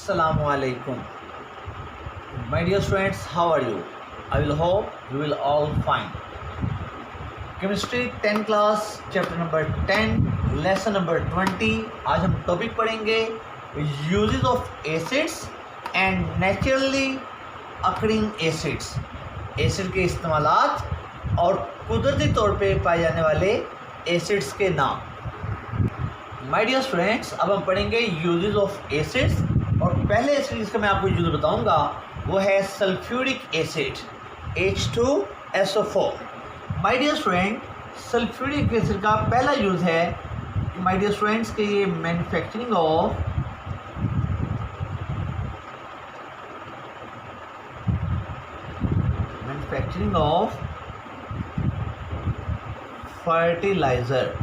Assalamu alaikum. My dear students, how are you? I will hope you will all fine. Chemistry 10 class, chapter number 10, lesson number 20. आज हम topic पढ़ेंगे uses of acids and naturally occurring acids. Acid के इस्तेमालात और कुदरती तौर पे पाए जाने वाले एसिड्स के नाम. माय डियर स्टूडेंट्स, अब हम पढ़ेंगे यूजेस ऑफ एसिड्स और पहले एसिड जिसका मैं आपको यूज बताऊंगा वो है sulphuric acid H2SO4. My dear student, sulphuric acid का पहला यूज़ है माय डियर स्टूडेंट्स के ये manufacturing of fertiliser.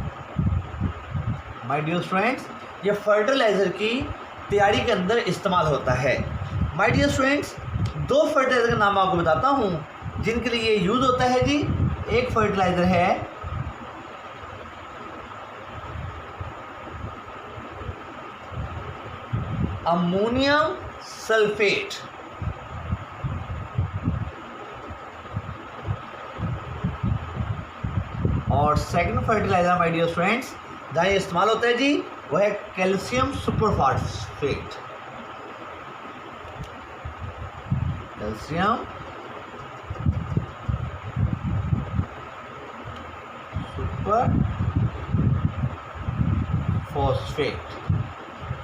My dear students, ये फर्टिलाइज़र की तैयारी के अंदर इस्तेमाल होता है. माय डियर स्टूडेंट्स, दो फर्टिलाइज़र का नाम आपको बताता हूँ जिनके लिए ये यूज़ होता है जी. एक फर्टिलाइज़र है अमोनियम सल्फेट और second fertiliser my dear students जहाँ ये इस्तेमाल होता है जी वो है calcium superphosphate. Calcium superphosphate.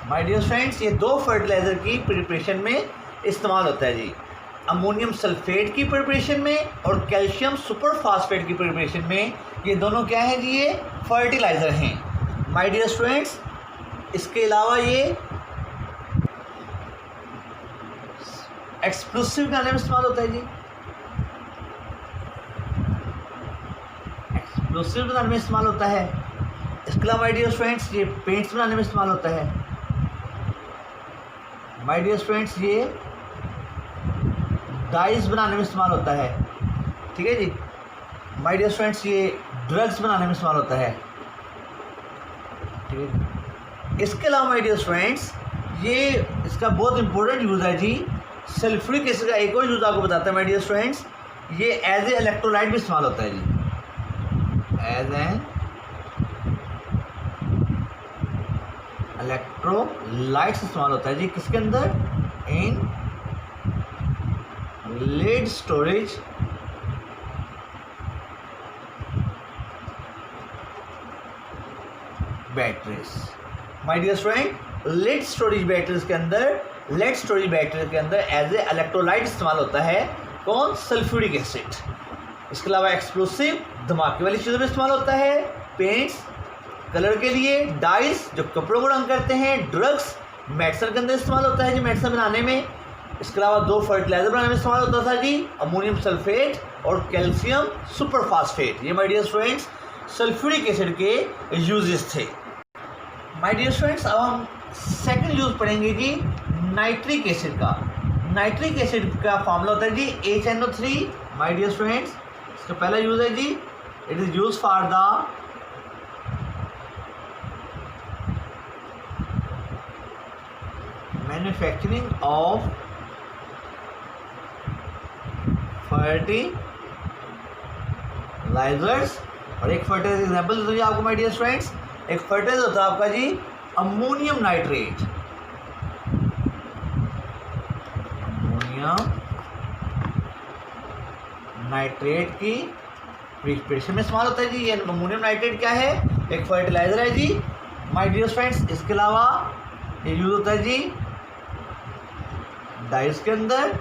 My dear friends, ये दो फर्टिलाइज़र की प्रिपरेशन में इस्तेमाल होता है जी. अमोनियम सल्फेट की प्रिपरेशन में और कैल्शियम सुपरफॉस्फेट की प्रिपरेशन में. ये दोनों क्या हैं जी? ये फर्टिलाइज़र हैं. माय डियर स्टूडेंट्स, इसके अलावा ये एक्सप्लोसिव बनाने में इस्तेमाल होता है जी. एक्सप्लोसिव बनाने में इस्तेमाल होता है. इसके अलावा माय डियर स्टूडेंट्स ये पेंट्स बनाने में इस्तेमाल होता है. माय डियर स्टूडेंट्स, ये डाइस बनाने में इस्तेमाल होता है. ठीक है जी. माय डियर स्टूडेंट्स, ये ड्रग्स बनाने में इस्तेमाल होता है. ठीक है. इसके अलावा माय डियर स्टूडेंट्स ये इसका बहुत इंपॉर्टेंट यूज़ है जी. सल्फ्यूरिक एसिड का एक और यूज़ आपको बताता है माय डियर स्टूडेंट्स. ये एज ए इलेक्ट्रोलाइट भी इस्तेमाल होता है जी. एज एन इलेक्ट्रोलाइट इस्तेमाल होता है जी. किसके अंदर? In lead storage batteries. My dear student, lead storage batteries के अंदर एज ए इलेक्ट्रोलाइट इस्तेमाल होता है. कौन? Sulphuric acid. इसके अलावा एक्सप्लोसिव धमाके वाली चीज़ों में इस्तेमाल होता है. पेंट्स कलर के लिए, डाइस जो कपड़ों को रंग करते हैं, ड्रग्स मेडिसिन के अंदर इस्तेमाल होता है जी, मेडिसिन बनाने में. इसके अलावा दो फर्टिलाइजर बनाने में इस्तेमाल होता था जी, अमोनियम सल्फेट और कैल्शियम सुपरफॉस्फेट. ये my dear students sulphuric acid के यूजेस थे. माय डियर स्टूडेंट्स, अब हम सेकंड यूज पढ़ेंगे जी नाइट्रिक एसिड का. नाइट्रिक एसिड का फॉर्मूला होता है जी HNO3. माय डियर स्टूडेंट्स, इसका पहला यूज है जी, it is use for the manufacturing of fertilisers. और एक फर्टिलाइजर एग्जाम्पल दे आपको माय डियर स्टूडेंट्स. एक फर्टिलाइजर होता है आपका जी अमोनियम नाइट्रेट. अमोनियम नाइट्रेट की प्रिपरेशन में इस्तेमाल होता है जी. ये अमोनियम नाइट्रेट क्या है? एक फर्टिलाइजर है जी. माय डियर फ्रेंड्स, इसके अलावा ये यूज होता है जी डाइस के अंदर,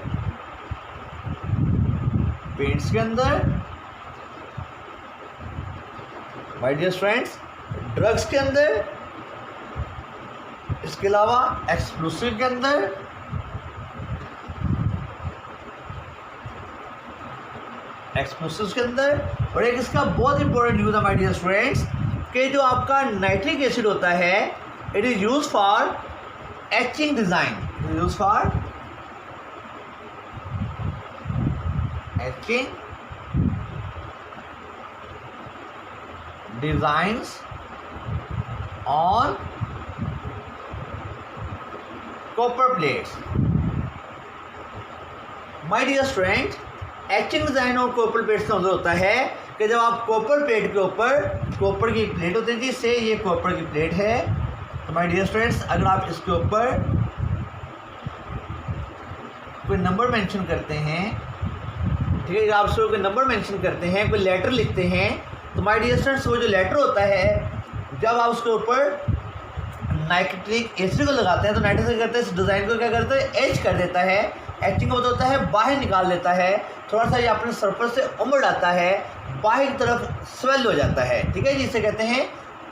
पेंट्स के अंदर. माय डियर फ्रेंड्स, ड्रग्स के अंदर. इसके अलावा एक्सप्लोसिव के अंदर. एक्सप्लोसिव के अंदर. और एक इसका बहुत इंपॉर्टेंट यूज है माय डियर स्टूडेंट्स कि जो आपका नाइट्रिक एसिड होता है it is use for etching design. Use for etching designs on copper plates. My dear student, etching design और कॉपर प्लेट्स का मतलब होता है कि जब आप कॉपर प्लेट के ऊपर कॉपर की प्लेट होती है जिससे ये कॉपर की प्लेट है, तो माय डियर स्टूडेंट्स अगर आप इसके ऊपर कोई नंबर मेंशन करते हैं, ठीक है, आप उसको कोई नंबर मेंशन करते हैं, कोई लेटर लिखते हैं, तो माय डियर स्टूडेंट्स वो जो लेटर होता है जब आप उसके ऊपर नाइट्रिक एसिड को लगाते हैं तो नाइट्रिक क्या करता है, इस डिज़ाइन को क्या करता है, एच कर देता है। एचिंग होता है बाहर निकाल देता है, थोड़ा सा ये अपने सरफेस से उमड़ आता है, बाहर की तरफ स्वेल हो जाता है, ठीक है, जिसे कहते हैं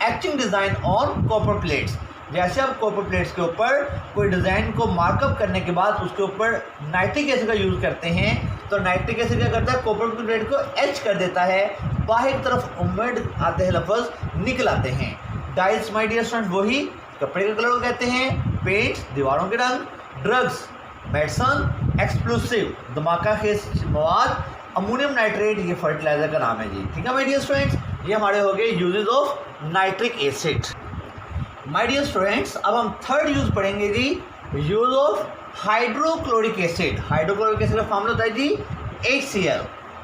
etching design on copper plates. जैसे आप कॉपर प्लेट्स के ऊपर कोई डिज़ाइन को मार्कअप करने के बाद उसके ऊपर नाइट्रिक एसिड का यूज़ करते हैं, तो नाइट्रिक एसिड क्या करता है, कॉपर की प्लेट को एच कर देता है, बाहर की तरफ उमड़ आते हैं, लफ्ज़ निकल आते हैं। डाइस माय डियर स्टूडेंट्स वही कपड़े के कलर को कहते हैं, पेंट दीवारों के रंग, ड्रग्स मेडिसन, एक्सप्लोसिव धमाका खेज मवाद, अमोनियम नाइट्रेट ये फर्टिलाइजर का नाम है जी, ठीक है माय डियर स्टूडेंट्स। ये हमारे हो गए uses of nitric acid. My dear students अब हम थर्ड यूज पढ़ेंगे जी, use of hydrochloric acid. Hydrochloric acid का फॉर्मूला होता है जी HCl।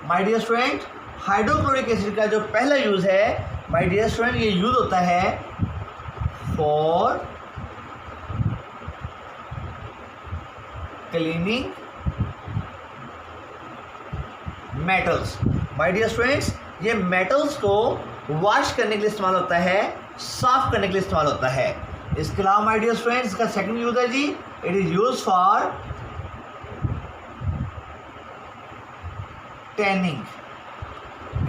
My dear student hydrochloric acid का जो पहला यूज है माय डियर स्टूडेंट ये यूज होता है for cleaning metals. My dear students ये मेटल्स को वॉश करने के लिए इस्तेमाल होता है, साफ करने के लिए इस्तेमाल होता है। इसके अलावा माय डियर स्टूडेंट्स इसका सेकंड यूज है जी, it is use for tanning.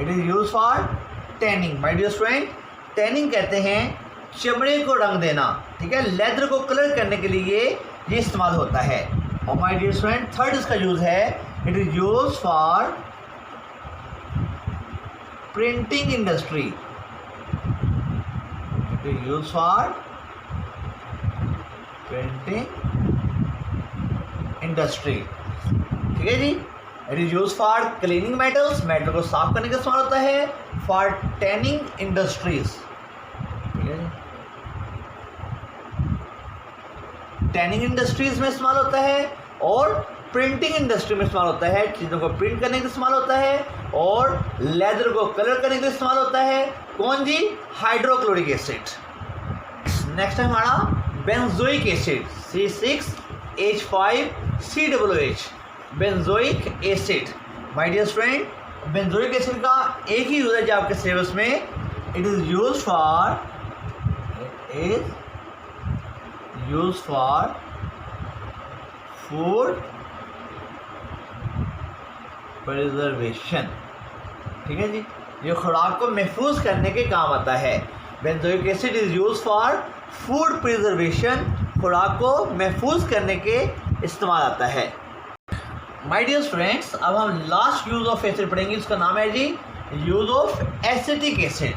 It is use for tanning. My dear student tanning कहते हैं चमड़े को रंग देना, ठीक है, लेदर को कलर करने के लिए ये इस्तेमाल होता है। और माय डियर स्टूडेंट थर्ड इसका यूज है, it is use for printing industry. It is use for printing industry, ठीक है जी। It is use for cleaning metals, metal को साफ करने का इस्तेमाल होता है, फॉर टैनिंग इंडस्ट्रीज, ठीक है जी। टैनिंग इंडस्ट्रीज में इस्तेमाल होता है और प्रिंटिंग इंडस्ट्री में इस्तेमाल होता है, चीज़ों को प्रिंट करने के लिए इस्तेमाल होता है और लेदर को कलर करने के लिए इस्तेमाल होता है। कौन जी, हाइड्रोक्लोरिक एसिड। नेक्स्ट है हमारा benzoic acid C6H5COOH benzoic acid. My dear student benzoic acid का एक ही यूज है जो आपके सिलेबस में, it is use for food preservation, ठीक है जी, ये खुराक को महफूज करने के काम आता है। Benzoic acid is use for food preservation, खुराक को महफूज करने के इस्तेमाल आता है। माय डियर स्टूडेंट्स अब हम लास्ट यूज ऑफ एसिड पढ़ेंगे, उसका नाम है जी use of acetic acid.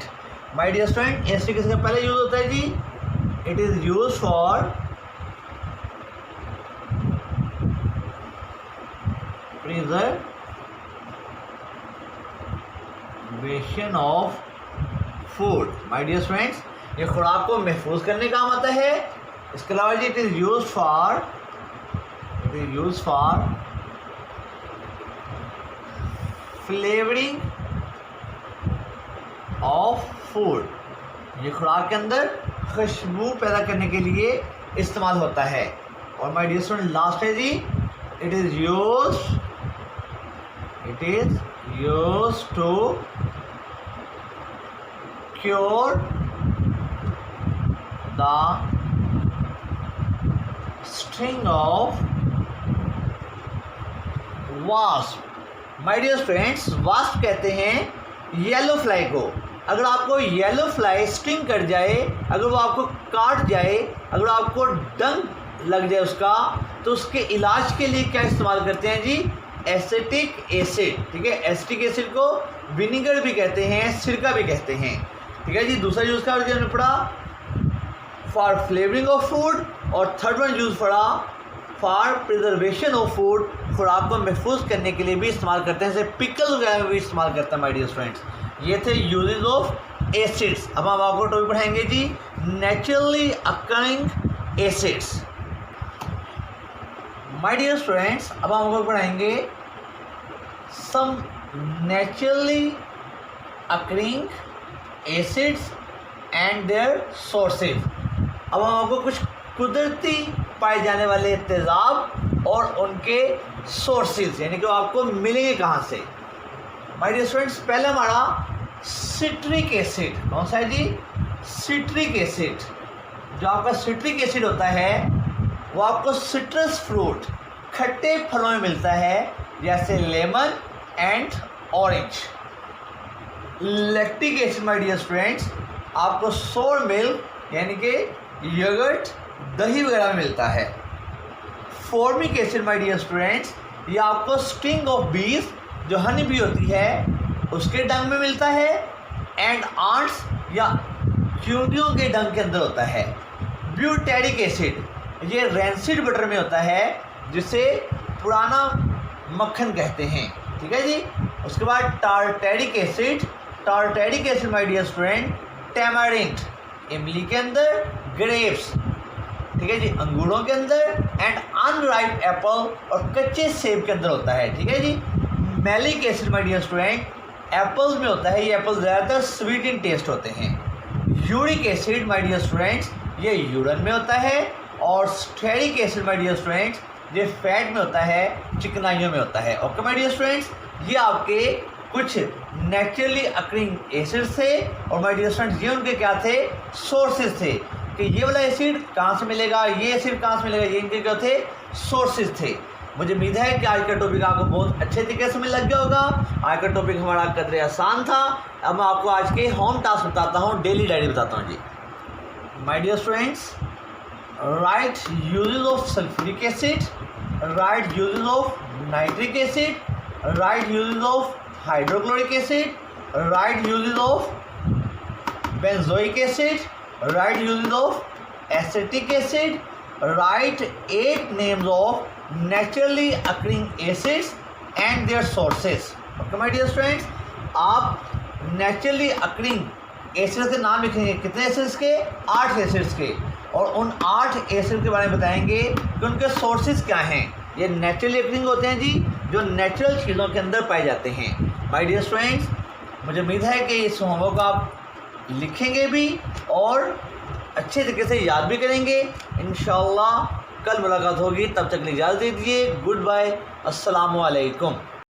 My dear student acetic acid का पहला यूज होता है जी, it is use for preservation of food. My dear students ये खुराक को महफूज करने का काम आता है। इसके अलावा जी it is use for flavouring of food, ये खुराक के अंदर खुशबू पैदा करने के लिए इस्तेमाल होता है। और माय डियर स्टूडेंट लास्ट है जी, it is use to cure the sting of wasp. My dear students wasp कहते हैं येलो फ्लाई को। अगर आपको येलो फ्लाई स्टिंग कर जाए, अगर वो आपको काट जाए, अगर आपको डंक लग जाए उसका, तो उसके इलाज के लिए क्या इस्तेमाल करते हैं जी, एसिटिक एसिड, ठीक है। एसिटिक एसिड को विनीगर भी कहते हैं, सिरका भी कहते हैं, ठीक है जी। दूसरा यूज का हमने पढ़ा फॉर फ्लेवरिंग ऑफ फूड और थर्ड वन यूज पढ़ा फॉर प्रिजर्वेशन ऑफ फूड, खुराक को महफूज करने के लिए भी इस्तेमाल करते हैं, जैसे पिकल वगैरह में भी इस्तेमाल करते हैं। माय डियर स्टूडेंट्स ये थे यूजेस ऑफ एसिड्स। अब हम आपको टॉपिक पढ़ाएंगे जी naturally occurring acids. My dear students, अब हम आपको पढ़ाएंगे some naturally occurring acids and their sources. अब हम आपको कुछ कुदरती पाए जाने वाले तेज़ाब और उनके सोर्सेज यानी कि वो आपको मिलेंगे कहाँ से। माय डियर स्टूडेंट्स, पहला हमारा सिट्रिक एसिड। कौन सा है जी? Citric acid. जो आपका सिट्रिक एसिड होता है वो आपको सिट्रस फ्रूट, खट्टे फलों में मिलता है, जैसे lemon and orange. Lactic acid my dear students आपको सोर मिल्क यानी कि योगर्ट, दही वगैरह में मिलता है। Formic acid my dear students ये आपको स्टिंग ऑफ बीज, जो हनी बी होती है, उसके डंग में मिलता है, एंड आंट्स या चींटियों के डंग के अंदर होता है। ब्यूटेरिक एसिड ये रैंसिड बटर में होता है, जिसे पुराना मक्खन कहते हैं। ठीक है जी। उसके बाद tartaric acid. Tartaric acid my dear student tamarind, इमली के अंदर, ग्रेप्स, ठीक है जी, अंगूरों के अंदर, एंड अनराइप एप्पल और कच्चे सेब के अंदर होता है। ठीक है जी। Malic acid my dear student apples में होता है। ये एप्पल ज़्यादातर स्वीट इन टेस्ट होते हैं। Uric acid my dear students ये यूरिन में होता है। और stearic acid my dear students ये फैट में होता है, चिकनाइयों में होता है। ओके माय डियर स्टूडेंट्स, ये आपके कुछ नेचुरली अकरिंग एसिड्स थे। और माय डियर स्टूडेंट्स ये उनके क्या थे? सोर्सेज थे कि ये वाला एसिड कहाँ से मिलेगा, ये एसिड कहाँ से मिलेगा, ये इनके क्या थे? सोर्सेज थे। मुझे उम्मीद है कि आज का टॉपिक आपको बहुत अच्छे तरीके से लग गया होगा। आज का टॉपिक हमारा कदरे आसान था। अब मैं आपको आज के होम टास्क बताता हूँ, डेली डायरी बताता हूँ जी। My dear students, right uses of sulphuric acid, right uses of nitric acid, right uses of hydrochloric acid, right uses of benzoic acid, right uses of acetic acid, right 8 names of naturally occurring acids and their sources. Okay my dear students, आप naturally occurring acids के नाम लिखेंगे। कितने acids के? 8 acids के। और उन 8 acid के बारे में बताएंगे कि उनके सोर्सेज क्या हैं। ये नेचुरली अकरिंग होते हैं जी, जो नेचुरल चीज़ों के अंदर पाए जाते हैं। माय डियर स्टूडेंट्स, मुझे उम्मीद है कि इस होमवर्क आप लिखेंगे भी और अच्छे तरीके से याद भी करेंगे। इंशाअल्लाह कल मुलाकात होगी, तब तक इजाज़त दीजिए। गुड बाय, अस्सलामु अलैकुम।